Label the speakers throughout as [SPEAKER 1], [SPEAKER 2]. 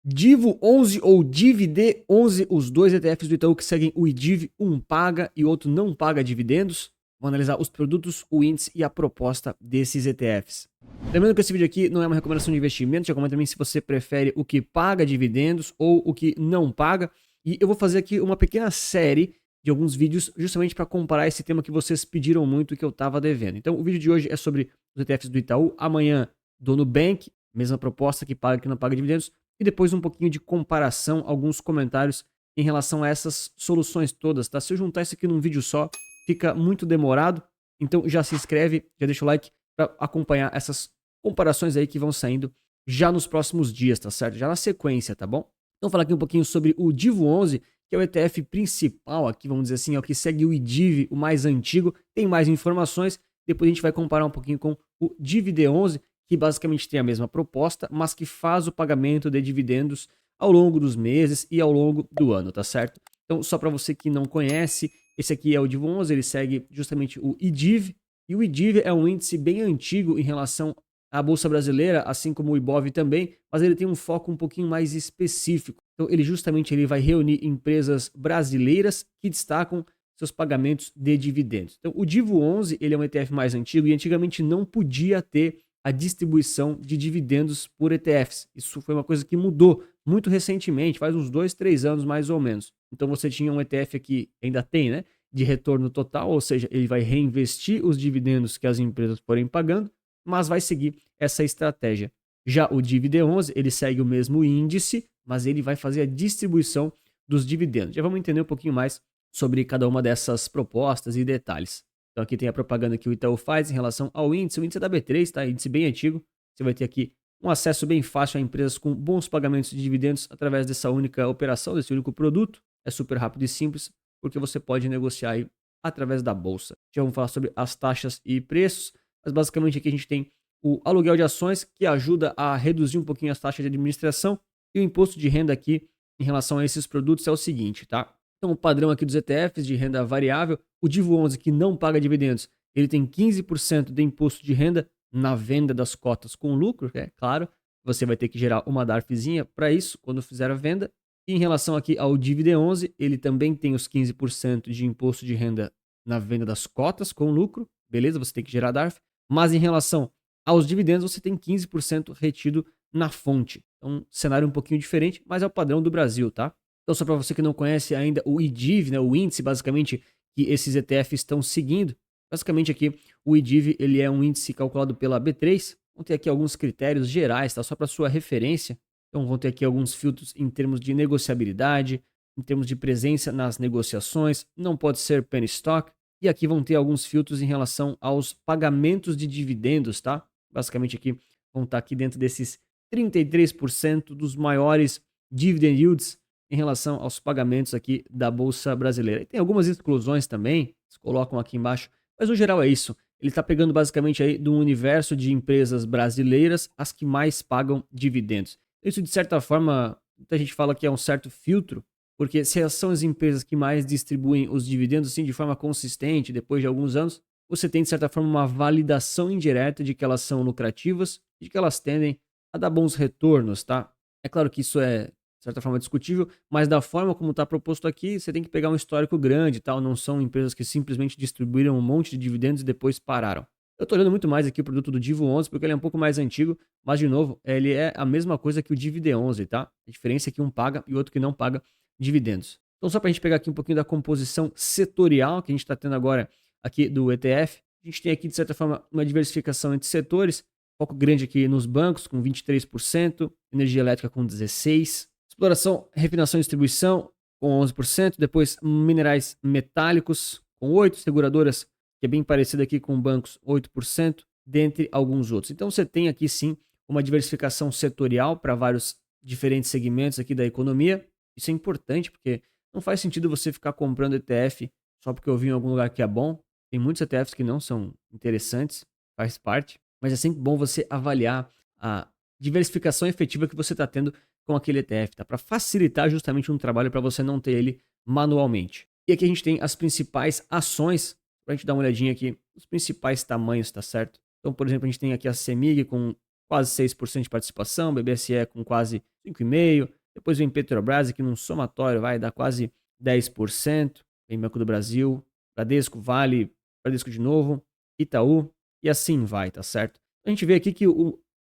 [SPEAKER 1] Divo 11 ou DIVD 11, os dois ETFs do Itaú que seguem o IDIV, um paga e outro não paga dividendos. Vamos analisar os produtos, o índice e a proposta desses ETFs. Lembrando que esse vídeo aqui não é uma recomendação de investimento, já comenta também se você prefere o que paga dividendos ou o que não paga. E eu vou fazer aqui uma pequena série de alguns vídeos justamente para comparar esse tema que vocês pediram muito e que eu estava devendo. Então o vídeo de hoje é sobre os ETFs do Itaú, amanhã do Nubank, mesma proposta, que paga e que não paga dividendos, e depois um pouquinho de comparação, alguns comentários em relação a essas soluções todas, tá? Se eu juntar isso aqui num vídeo só, fica muito demorado, então já se inscreve, já deixa o like para acompanhar essas comparações aí que vão saindo já nos próximos dias, tá certo? Já na sequência, tá bom? Então, falar aqui um pouquinho sobre o Divo 11, que é o ETF principal aqui, vamos dizer assim, é o que segue o IDIV, o mais antigo, tem mais informações, depois a gente vai comparar um pouquinho com o DIVD11, que basicamente tem a mesma proposta, mas que faz o pagamento de dividendos ao longo dos meses e ao longo do ano, tá certo? Então, só para você que não conhece, esse aqui é o Divo 11, ele segue justamente o IDIV, e o IDIV é um índice bem antigo em relação à Bolsa Brasileira, assim como o IBOV também, mas ele tem um foco um pouquinho mais específico. Então, ele vai reunir empresas brasileiras que destacam seus pagamentos de dividendos. Então, o Divo 11, ele é um ETF mais antigo e antigamente não podia ter a distribuição de dividendos por ETFs. Isso foi uma coisa que mudou muito recentemente, faz uns 2, 3 anos mais ou menos. Então você tinha um ETF aqui, ainda tem, né, de retorno total, ou seja, ele vai reinvestir os dividendos que as empresas forem pagando, mas vai seguir essa estratégia. Já o DIVD11, ele segue o mesmo índice, mas ele vai fazer a distribuição dos dividendos. Já vamos entender um pouquinho mais sobre cada uma dessas propostas e detalhes. Então aqui tem a propaganda que o Itaú faz em relação ao índice. O índice é da B3, tá? Índice bem antigo. Você vai ter aqui um acesso bem fácil a empresas com bons pagamentos de dividendos através dessa única operação, desse único produto. É super rápido e simples, porque você pode negociar aí através da bolsa. Já vamos falar sobre as taxas e preços, mas basicamente aqui a gente tem o aluguel de ações, que ajuda a reduzir um pouquinho as taxas de administração, e o imposto de renda aqui em relação a esses produtos é o seguinte, tá? Então, o padrão aqui dos ETFs de renda variável, o Divo 11, que não paga dividendos, ele tem 15% de imposto de renda na venda das cotas com lucro, é claro. Você vai ter que gerar uma DARFzinha para isso quando fizer a venda. E em relação aqui ao Dividend 11, ele também tem os 15% de imposto de renda na venda das cotas com lucro, beleza? Você tem que gerar DARF. Mas em relação aos dividendos, você tem 15% retido na fonte. É um cenário um pouquinho diferente, mas é o padrão do Brasil, tá? Então, só para você que não conhece ainda o IDIV, né, o índice basicamente que esses ETFs estão seguindo, basicamente aqui o IDIV ele é um índice calculado pela B3. Vamos ter aqui alguns critérios gerais, tá? Só para sua referência. Então, vão ter aqui alguns filtros em termos de negociabilidade, em termos de presença nas negociações, não pode ser penny stock. E aqui vão ter alguns filtros em relação aos pagamentos de dividendos, tá? Basicamente aqui vão estar aqui dentro desses 33% dos maiores dividend yields em relação aos pagamentos aqui da Bolsa Brasileira. E tem algumas exclusões também, eles colocam aqui embaixo, mas no geral é isso. Ele está pegando basicamente aí do universo de empresas brasileiras as que mais pagam dividendos. Isso, de certa forma, muita gente fala que é um certo filtro, porque se são as empresas que mais distribuem os dividendos assim, de forma consistente depois de alguns anos, você tem, de certa forma, uma validação indireta de que elas são lucrativas e de que elas tendem a dar bons retornos, tá? É claro que isso é, de certa forma, discutível, mas da forma como está proposto aqui, você tem que pegar um histórico grande e tal, não são empresas que simplesmente distribuíram um monte de dividendos e depois pararam. Eu estou olhando muito mais aqui o produto do Divo 11, porque ele é um pouco mais antigo, mas, de novo, ele é a mesma coisa que o Dividend 11, tá? A diferença é que um paga e o outro que não paga dividendos. Então, só para a gente pegar aqui um pouquinho da composição setorial que a gente está tendo agora aqui do ETF, a gente tem aqui, de certa forma, uma diversificação entre setores, foco grande aqui nos bancos, com 23%, energia elétrica com 16%, exploração, refinação e distribuição com 11%, depois minerais metálicos com 8%, seguradoras, que é bem parecida aqui com bancos, 8%, dentre alguns outros. Então você tem aqui sim uma diversificação setorial para vários diferentes segmentos aqui da economia. Isso é importante porque não faz sentido você ficar comprando ETF só porque eu vi em algum lugar que é bom. Tem muitos ETFs que não são interessantes, faz parte, mas é sempre bom você avaliar a diversificação efetiva que você está tendo com aquele ETF, tá? Para facilitar justamente um trabalho para você não ter ele manualmente. E aqui a gente tem as principais ações, para a gente dar uma olhadinha aqui, os principais tamanhos, tá certo? Então, por exemplo, a gente tem aqui a CEMIG com quase 6% de participação, BBSE com quase 5,5%. Depois vem Petrobras, que num somatório vai dar quase 10%. Vem Banco do Brasil, Bradesco, Vale, Bradesco de novo, Itaú e assim vai, tá certo? A gente vê aqui que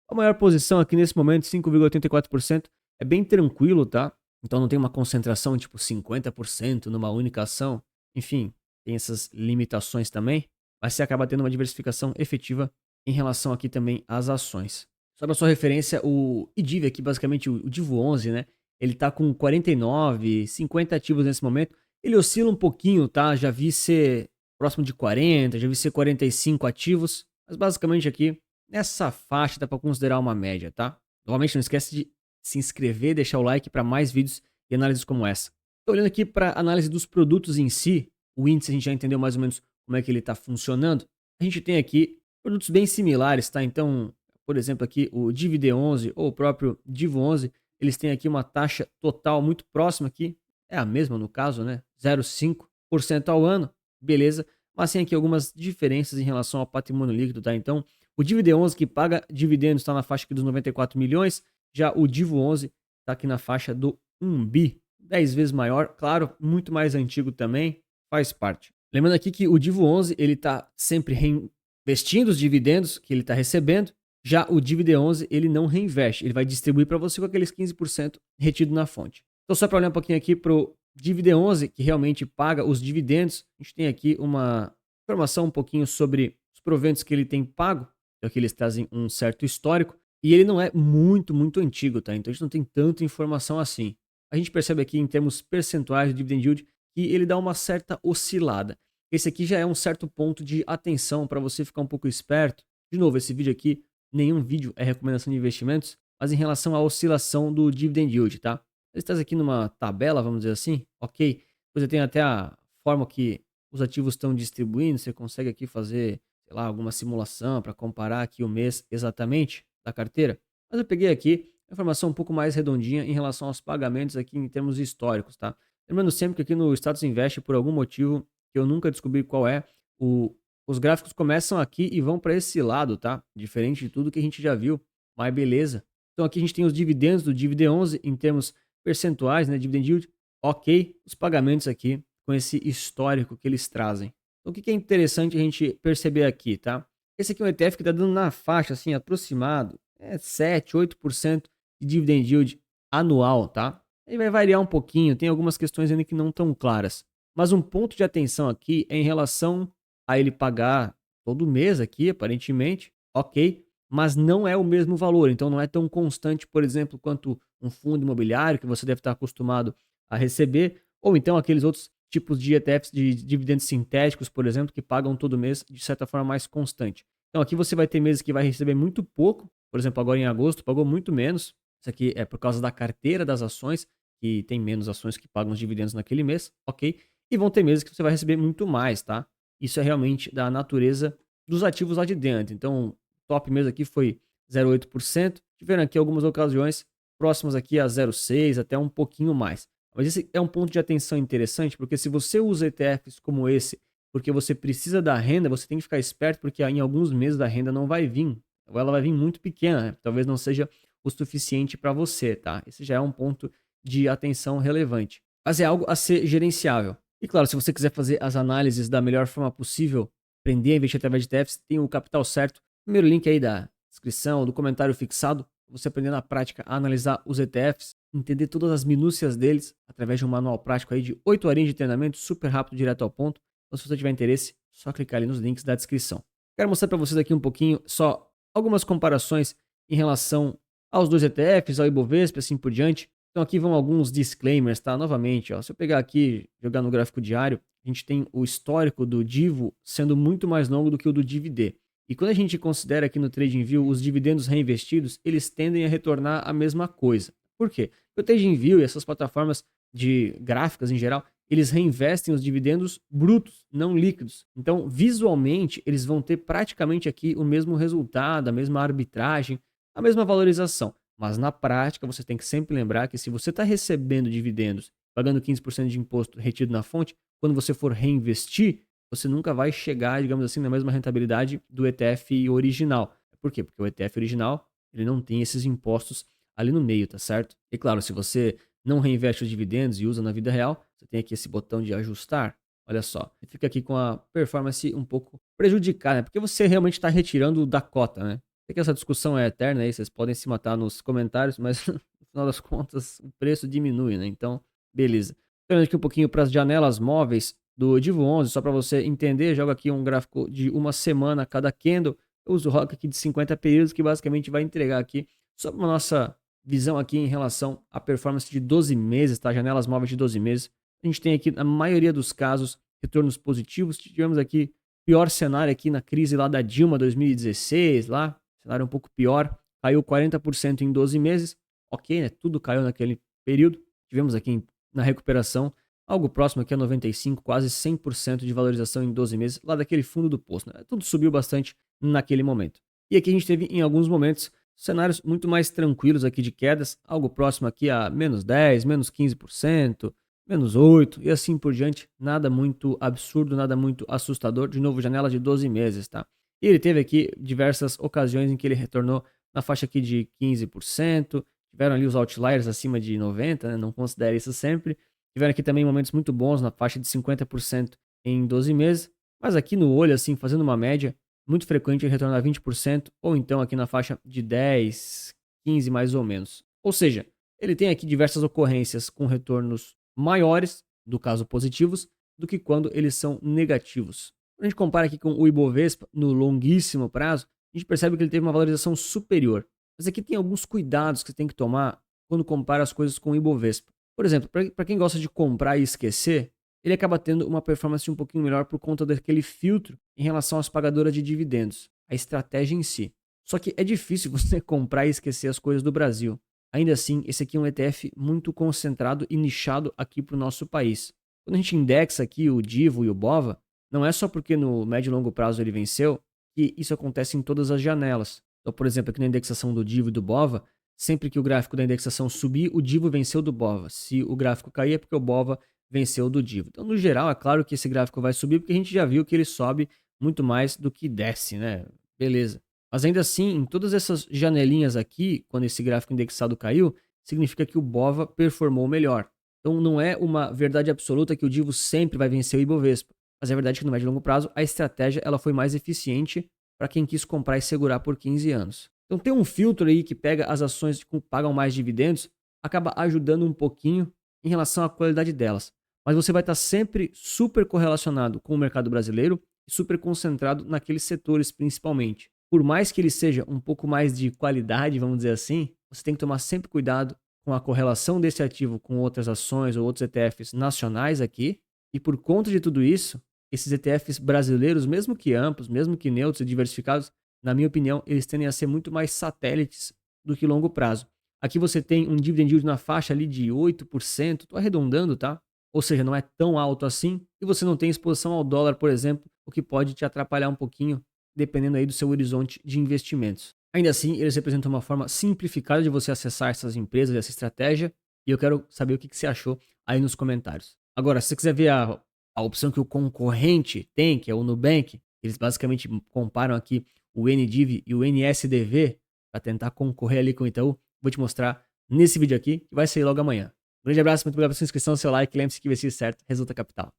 [SPEAKER 1] a maior posição aqui nesse momento, 5,84%, é bem tranquilo, tá? Então não tem uma concentração tipo 50% numa única ação. Enfim, tem essas limitações também, mas você acaba tendo uma diversificação efetiva em relação aqui também às ações. Só para sua referência, o IDIV aqui, basicamente o Divo 11, né? Ele tá com 49, 50 ativos nesse momento. Ele oscila um pouquinho, tá? Já vi ser próximo de 40, já vi ser 45 ativos, mas basicamente aqui nessa faixa dá para considerar uma média, tá? Novamente, não esquece de se inscrever, deixar o like para mais vídeos e análises como essa. Estou olhando aqui para análise dos produtos em si. O índice a gente já entendeu mais ou menos como é que ele está funcionando. A gente tem aqui produtos bem similares, tá? Então, por exemplo, aqui o DIVD11 ou o próprio Divo11, eles têm aqui uma taxa total muito próxima aqui, é a mesma no caso, né? 0,5% ao ano, beleza? Mas tem aqui algumas diferenças em relação ao patrimônio líquido, tá? Então, o DIVD11 que paga dividendos está na faixa aqui dos 94 milhões, já o Divo11 está aqui na faixa do 1 bi, 10 vezes maior, claro, muito mais antigo também, faz parte. Lembrando aqui que o Divo11 ele está sempre reinvestindo os dividendos que ele está recebendo, já o DIVD11 ele não reinveste, ele vai distribuir para você com aqueles 15% retido na fonte. Então só para olhar um pouquinho aqui para o DIVD11, que realmente paga os dividendos, a gente tem aqui uma informação um pouquinho sobre os proventos que ele tem pago, então aqui eles trazem um certo histórico, e ele não é muito antigo, tá? Então a gente não tem tanta informação assim. A gente percebe aqui em termos percentuais do dividend yield que ele dá uma certa oscilada. Esse aqui já é um certo ponto de atenção para você ficar um pouco esperto. De novo, esse vídeo aqui, nenhum vídeo é recomendação de investimentos, mas em relação à oscilação do dividend yield, tá? Ele está aqui numa tabela, vamos dizer assim, ok? Você tem até a forma que os ativos estão distribuindo, você consegue aqui fazer, sei lá, alguma simulação para comparar aqui o mês exatamente da carteira. Mas eu peguei aqui a informação um pouco mais redondinha em relação aos pagamentos aqui em termos históricos, tá? Lembrando sempre que aqui no Status Invest, por algum motivo que eu nunca descobri qual é, os gráficos começam aqui e vão para esse lado, tá? Diferente de tudo que a gente já viu, mas beleza. Então aqui a gente tem os dividendos do DIVD11 em termos percentuais, né? Dividend yield, ok. Os pagamentos aqui com esse histórico que eles trazem. Então o que é interessante a gente perceber aqui, tá? Esse aqui é um ETF que está dando na faixa, assim, aproximado, 7, 8% de dividend yield anual, tá? Ele vai variar um pouquinho, tem algumas questões ainda que não estão claras. Mas um ponto de atenção aqui é em relação a ele pagar todo mês aqui, aparentemente, ok, mas não é o mesmo valor, então não é tão constante, por exemplo, quanto um fundo imobiliário que você deve estar acostumado a receber, ou então aqueles outros tipos de ETFs de dividendos sintéticos, por exemplo, que pagam todo mês de certa forma mais constante. Então aqui você vai ter meses que vai receber muito pouco, por exemplo, agora em agosto pagou muito menos, isso aqui é por causa da carteira das ações, que tem menos ações que pagam os dividendos naquele mês, ok? E vão ter meses que você vai receber muito mais, tá? Isso é realmente da natureza dos ativos lá de dentro. Então, o top mesmo aqui foi 0,8%. Tiveram aqui algumas ocasiões próximas aqui a 0,6%, até um pouquinho mais. Mas esse é um ponto de atenção interessante, porque se você usa ETFs como esse, porque você precisa da renda, você tem que ficar esperto, porque em alguns meses a renda não vai vir. Ou ela vai vir muito pequena, né? Talvez não seja o suficiente para você, tá? Esse já é um ponto de atenção relevante. Mas é algo a ser gerenciável. E claro, se você quiser fazer as análises da melhor forma possível, aprender a investir através de ETFs, tem o Capital Certo. Primeiro link aí da descrição, do comentário fixado, você aprender na prática a analisar os ETFs, entender todas as minúcias deles, através de um manual prático aí de 8 horinhas de treinamento, super rápido, direto ao ponto. Então, se você tiver interesse, só clicar ali nos links da descrição. Quero mostrar para vocês aqui um pouquinho, só algumas comparações em relação aos dois ETFs, ao Ibovespa e assim por diante. Então aqui vão alguns disclaimers, tá? Novamente, ó, se eu pegar aqui, jogar no gráfico diário, a gente tem o histórico do Divo sendo muito mais longo do que o do DIVD. E quando a gente considera aqui no TradingView os dividendos reinvestidos, eles tendem a retornar a mesma coisa. Por quê? Porque o TradingView e essas plataformas de gráficas em geral, eles reinvestem os dividendos brutos, não líquidos. Então, visualmente, eles vão ter praticamente aqui o mesmo resultado, a mesma arbitragem, a mesma valorização. Mas na prática, você tem que sempre lembrar que se você está recebendo dividendos, pagando 15% de imposto retido na fonte, quando você for reinvestir, você nunca vai chegar, digamos assim, na mesma rentabilidade do ETF original. Por quê? Porque o ETF original ele não tem esses impostos ali no meio, tá certo? E claro, se você não reinveste os dividendos e usa na vida real, você tem aqui esse botão de ajustar. Olha só, e fica aqui com a performance um pouco prejudicada, né? Porque você realmente está retirando da cota, né? Sei que essa discussão é eterna aí, vocês podem se matar nos comentários, mas no final das contas o preço diminui, né? Então, beleza. Olhando aqui um pouquinho para as janelas móveis do Divo 11, só para você entender, jogo aqui um gráfico de uma semana a cada candle. Eu uso o rock aqui de 50 períodos, que basicamente vai entregar aqui só uma nossa visão aqui em relação à performance de 12 meses, tá? Janelas móveis de 12 meses. A gente tem aqui, na maioria dos casos, retornos positivos. Tivemos aqui pior cenário aqui na crise lá da Dilma 2016, lá, cenário um pouco pior, caiu 40% em 12 meses. Ok, né? Tudo caiu naquele período. Tivemos aqui na recuperação algo próximo aqui a 95, quase 100% de valorização em 12 meses, lá daquele fundo do poço, né? Tudo subiu bastante naquele momento. E aqui a gente teve em alguns momentos cenários muito mais tranquilos aqui de quedas, algo próximo aqui a menos 10, menos 15%, menos 8 e assim por diante. Nada muito absurdo, nada muito assustador. De novo, janela de 12 meses, tá? E ele teve aqui diversas ocasiões em que ele retornou na faixa aqui de 15%. Tiveram ali os outliers acima de 90%, né? Não considere isso sempre. Tiveram aqui também momentos muito bons na faixa de 50% em 12 meses. Mas aqui no olho, assim, fazendo uma média, muito frequente retornar 20%, ou então aqui na faixa de 10, 15 mais ou menos. Ou seja, ele tem aqui diversas ocorrências com retornos maiores, do caso positivos, do que quando eles são negativos. Quando a gente compara aqui com o Ibovespa no longuíssimo prazo, a gente percebe que ele teve uma valorização superior. Mas aqui tem alguns cuidados que você tem que tomar quando compara as coisas com o Ibovespa. Por exemplo, para quem gosta de comprar e esquecer, ele acaba tendo uma performance um pouquinho melhor por conta daquele filtro em relação às pagadoras de dividendos, a estratégia em si. Só que é difícil você comprar e esquecer as coisas do Brasil. Ainda assim, esse aqui é um ETF muito concentrado e nichado aqui para o nosso país. Quando a gente indexa aqui o Divo e o Bova, não é só porque no médio e longo prazo ele venceu que isso acontece em todas as janelas. Então, por exemplo, aqui na indexação do Divo e do Bova, sempre que o gráfico da indexação subir, o Divo venceu do Bova. Se o gráfico cair, é porque o Bova venceu do Divo. Então, no geral, é claro que esse gráfico vai subir, porque a gente já viu que ele sobe muito mais do que desce, né? Beleza. Mas ainda assim, em todas essas janelinhas aqui, quando esse gráfico indexado caiu, significa que o Bova performou melhor. Então, não é uma verdade absoluta que o Divo sempre vai vencer o Ibovespa. Mas é verdade que no médio e longo prazo, a estratégia ela foi mais eficiente para quem quis comprar e segurar por 15 anos. Então, tem um filtro aí que pega as ações que pagam mais dividendos, acaba ajudando um pouquinho em relação à qualidade delas. Mas você vai estar sempre super correlacionado com o mercado brasileiro e super concentrado naqueles setores principalmente. Por mais que ele seja um pouco mais de qualidade, vamos dizer assim, você tem que tomar sempre cuidado com a correlação desse ativo com outras ações ou outros ETFs nacionais aqui. E por conta de tudo isso, esses ETFs brasileiros, mesmo que amplos, mesmo que neutros e diversificados, na minha opinião, eles tendem a ser muito mais satélites do que longo prazo. Aqui você tem um dividend yield na faixa ali de 8%, estou arredondando, tá? Ou seja, não é tão alto assim, e você não tem exposição ao dólar, por exemplo, o que pode te atrapalhar um pouquinho, dependendo aí do seu horizonte de investimentos. Ainda assim, eles representam uma forma simplificada de você acessar essas empresas e essa estratégia, e eu quero saber o que você achou aí nos comentários. Agora, se você quiser ver a opção que o concorrente tem, que é o Nubank, eles basicamente comparam aqui o NDIV e o NSDV para tentar concorrer ali com o Itaú, vou te mostrar nesse vídeo aqui, que vai sair logo amanhã. Um grande abraço, muito obrigado pela sua inscrição, seu like, lembre-se que investir certo resulta capital.